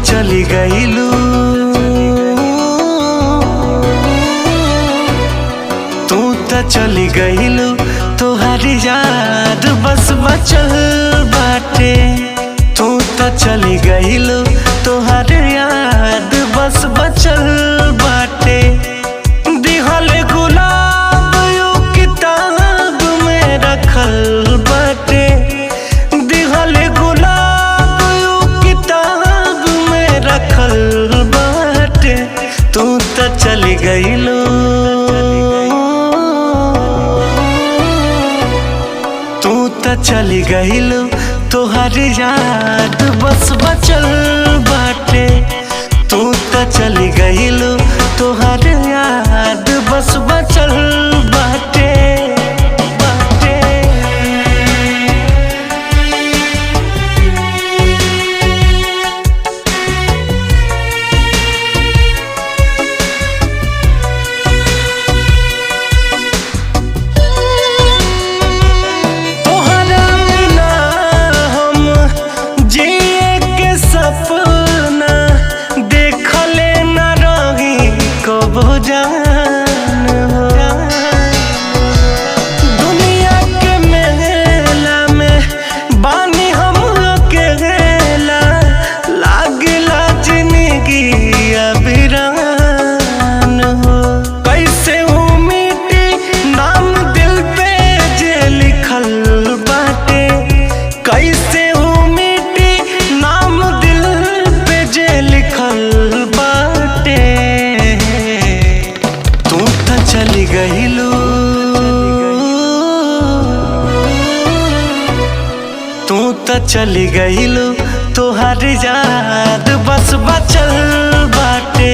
चली गईलू, तू तो चली गईलू, तोहारी याद बस बचल बाटे। तू तो चली गईलू, तोहारी याद बस बचल बाटे। दिहल गुलाब यू किताब में रखल बाटे, दिहल गुलाब यू किताब में रखल बाटे। तू तो चली गईलू, तू तो चली गईलू, तोहारी याद बस बचल बाटे। तू तो चली गईलू, तोहारी याद बस बचल बाटे, बाटे। दुनिया के मेला में बानी हम अकेला, लागला जिंदगी अबिरान हो। कैसे मिटी नाम दिल पे जे लिखल बाटे, कैसे मिटी नाम दिल पे जे लिखल बाटे। तू तो चली गईलू, तू तो चली गईलू, तोहारी याद बस बचल बाटे।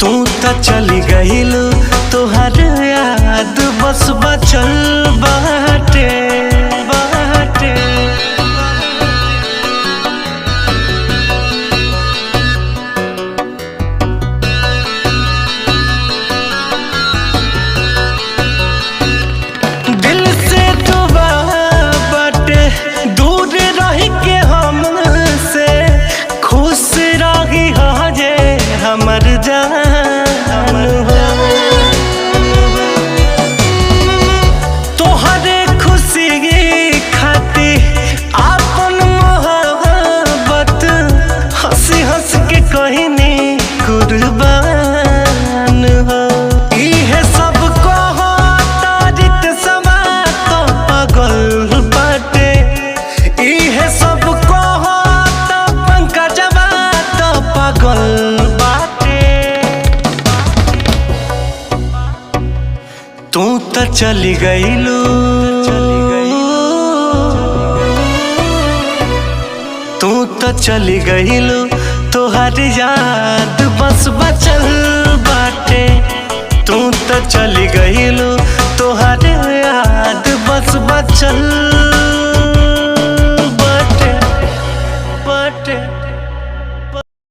तू तो चली गईलू, तोहारी याद बस बचल बाटे, बाटे। दिल से दुआ बाटे, दूर रही के हमसे, खुश रही जे हमर जान हो। तोहरे खुशी खातिर आपन मोहब्बत हंसी हंस के कहनी कुर्बान हो। इहे सब बाटे, इहे सब कहत पंकजवा तो पागल बाटे। तू तो चली गईलू, तू तो चली गईलू, तोहारी याद बस बचल बाटे। तू तो चली गईलू, तोहारी याद बस बचल बाटे, बाटे।